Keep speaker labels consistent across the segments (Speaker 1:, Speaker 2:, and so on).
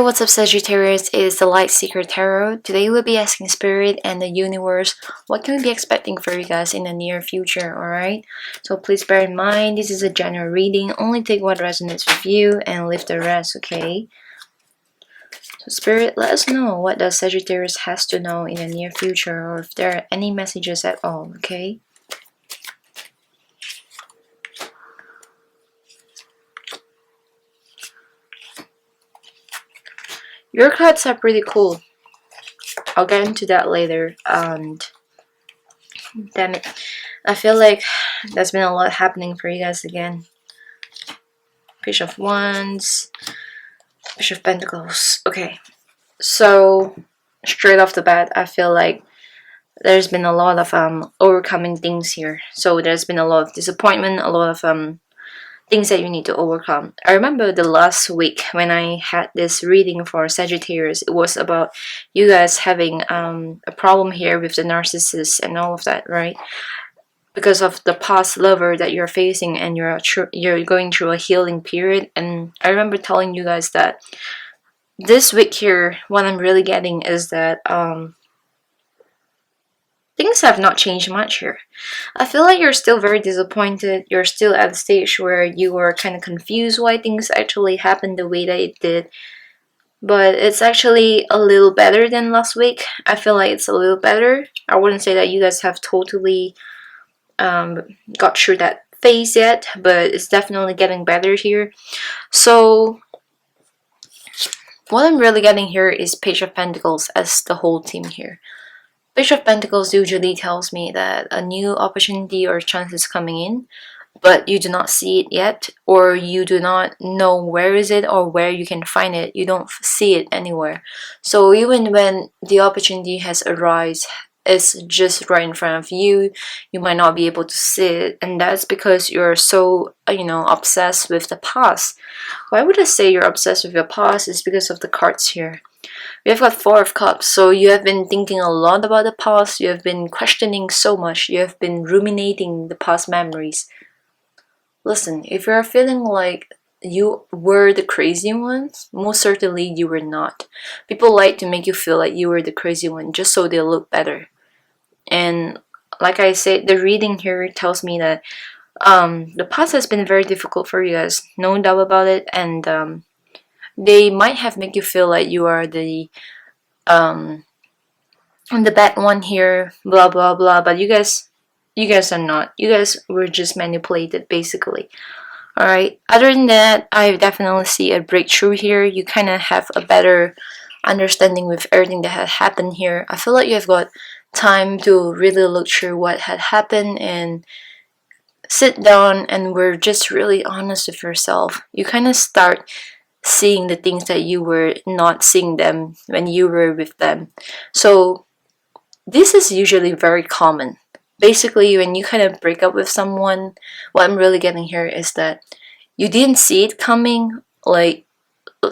Speaker 1: what's up, Sagittarius? It's the Light Seeker Tarot. Today we'll be asking Spirit and the Universe what can we be expecting for you guys in the near future, alright? So please bear in mind, this is a general reading. Only take what resonates with you and leave the rest, okay? So Spirit, let us know what does Sagittarius has to know in the near future, or if there are any messages at all, okay? Your cards are pretty cool. I'll get into that later. And damn it, I feel like there's been a lot happening for you guys again. Page of Wands, Page of Pentacles. Okay, so straight off the bat, I feel like there's been a lot of overcoming things here. So there's been a lot of disappointment, a lot of things that you need to overcome. I remember the last week when I had this reading for Sagittarius, it was about you guys having a problem here with the narcissist and all of that, right? Because of the past lover that you're facing, and you're going through a healing period. And I remember telling you guys that this week here, what I'm really getting is that things have not changed much here. I feel like you're still very disappointed. You're still at the stage where you were kind of confused why things actually happened the way that it did. But it's actually a little better than last week. I feel like it's a little better. I wouldn't say that you guys have totally got through that phase yet, but it's definitely getting better here. So what I'm really getting here is Page of Pentacles as the whole theme here. Page of Pentacles usually tells me that a new opportunity or chance is coming in, but you do not see it yet, or you do not know where is it or where you can find it. You don't see it anywhere. So even when the opportunity has arisen, it's just right in front of you, you might not be able to see it, and that's because you're so obsessed with the past. Why would I say you're obsessed with your past? Is because of the cards here. We have got Four of Cups, so you have been thinking a lot about the past. You have been questioning so much. You have been ruminating the past memories. Listen, if you're feeling like you were the crazy ones, most certainly you were not. People like to make you feel like you were the crazy one just so they look better. And like I said, the reading here tells me that the past has been very difficult for you guys, no doubt about it, and they might have made you feel like you are the bad one here, blah blah blah. But you guys are not. You guys were just manipulated, basically. Alright. Other than that, I definitely see a breakthrough here. You kind of have a better understanding with everything that had happened here. I feel like you have got time to really look through what had happened and sit down and were just really honest with yourself. You kind of start seeing the things that you were not seeing them when you were with them. So this is usually very common. Basically, when you kind of break up with someone, what I'm really getting here is that you didn't see it coming. Like,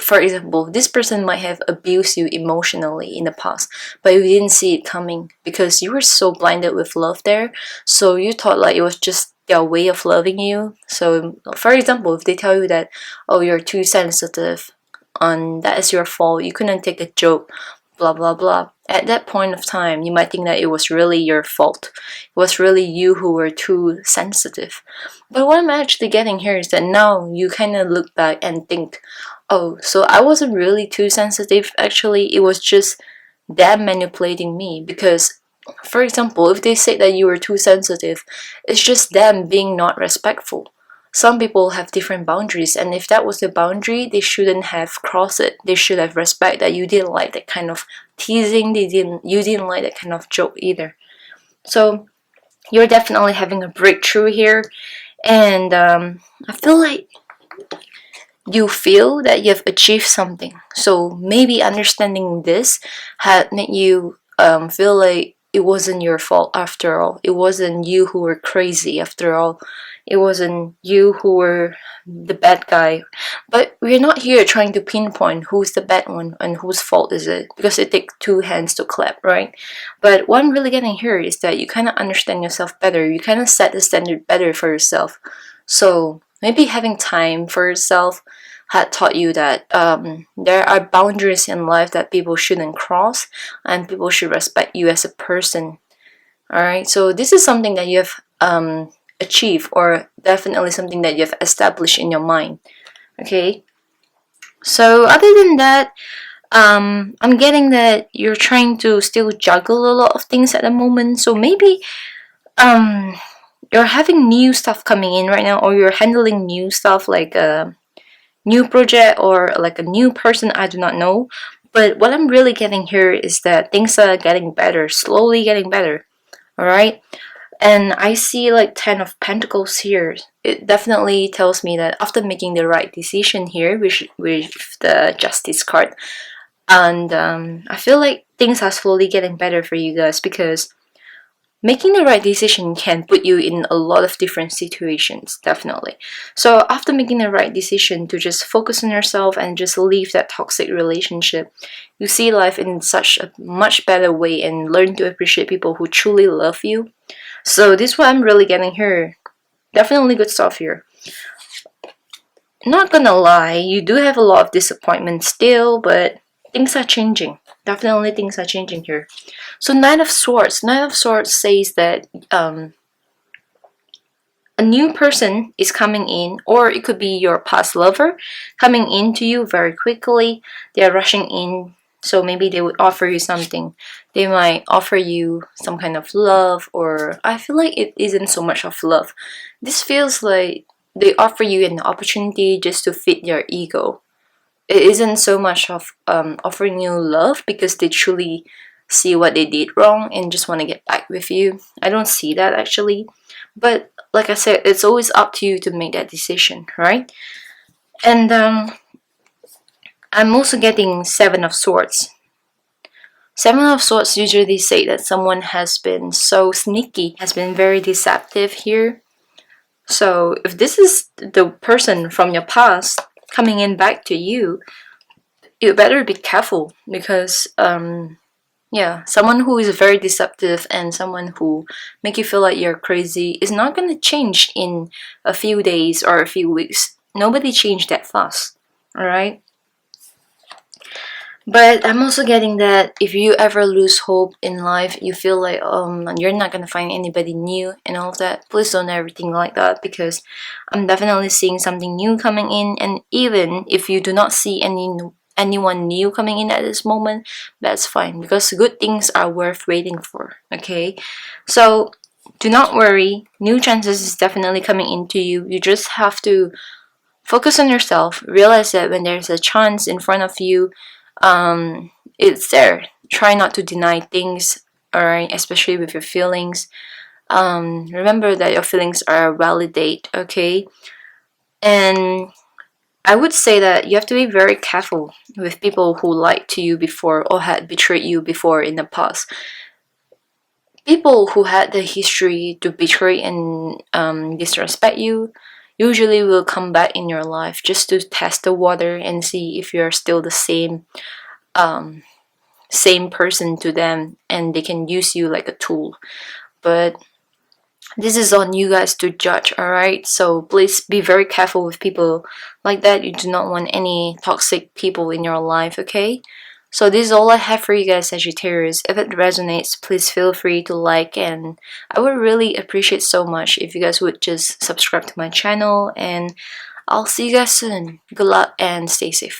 Speaker 1: for example, this person might have abused you emotionally in the past, but you didn't see it coming because you were so blinded with love there. So you thought like it was just their way of loving you. So for example, if they tell you that, oh, you're too sensitive and that is your fault, you couldn't take a joke, blah blah blah, at that point of time you might think that it was really your fault. It was really you who were too sensitive. But what I'm actually getting here is that now you kind of look back and think, oh, so I wasn't really too sensitive. Actually, it was just them manipulating me. Because for example, if they say that you were too sensitive, it's just them being not respectful. Some people have different boundaries, and if that was the boundary, they shouldn't have crossed it. They should have respect that you didn't like that kind of teasing. You didn't like that kind of joke either. So you're definitely having a breakthrough here, and I feel like you feel that you have achieved something. So maybe understanding this had made you feel like it wasn't your fault after all. It wasn't you who were crazy after all. It wasn't you who were the bad guy. But we're not here trying to pinpoint who's the bad one and whose fault is it, because it takes two hands to clap, right? But what I'm really getting here is that you kind of understand yourself better. You kind of set the standard better for yourself. So maybe having time for yourself, had taught you that there are boundaries in life that people shouldn't cross, and people should respect you as a person. All right, so this is something that you have achieved, or definitely something that you have established in your mind. Okay, so other than that, I'm getting that you're trying to still juggle a lot of things at the moment. So maybe um you're having new stuff coming in right now, or you're handling new stuff like a new project or like a new person, I do not know. But what I'm really getting here is that things are getting better, slowly getting better. All right, and I see like 10 of Pentacles here. It definitely tells me that after making the right decision here with the Justice card, and I feel like things are slowly getting better for you guys, because making the right decision can put you in a lot of different situations, definitely. So after making the right decision to just focus on yourself and just leave that toxic relationship, you see life in such a much better way and learn to appreciate people who truly love you. So this is what I'm really getting here. Definitely good stuff here. Not gonna lie, you do have a lot of disappointment still, but things are changing. Definitely things are changing here. So Nine of Swords. Nine of Swords says that a new person is coming in, or it could be your past lover coming into you very quickly. They're rushing in, so maybe they would offer you something. They might offer you some kind of love, or I feel like it isn't so much of love. This feels like they offer you an opportunity just to fit your ego. It isn't so much of offering you love because they truly see what they did wrong and just want to get back with you. I don't see that actually. But like I said, it's always up to you to make that decision, right? And I'm also getting Seven of Swords. Seven of Swords usually say that someone has been so sneaky, has been very deceptive here. So if this is the person from your past coming in back to you, you better be careful, because yeah, someone who is very deceptive and someone who make you feel like you're crazy is not going to change in a few days or a few weeks. Nobody changed that fast. All right. But I'm also getting that if you ever lose hope in life, you feel like you're not gonna find anybody new and all of that, please don't ever think like that, because I'm definitely seeing something new coming in. And even if you do not see anyone new coming in at this moment, that's fine, because good things are worth waiting for. Okay, so do not worry, new chances is definitely coming into you. You just have to focus on yourself, realize that when there's a chance in front of you, it's there. Try not to deny things, alright, especially with your feelings. Remember that your feelings are validate, okay? And I would say that you have to be very careful with people who lied to you before or had betrayed you before in the past. People who had the history to betray and disrespect you usually will come back in your life just to test the water and see if you're still the same person to them, and they can use you like a tool. But this is on you guys to judge, alright? So please be very careful with people like that. You do not want any toxic people in your life, okay? So this is all I have for you guys, Sagittarius. If it resonates, please feel free to like, and I would really appreciate so much if you guys would just subscribe to my channel, and I'll see you guys soon. Good luck and stay safe.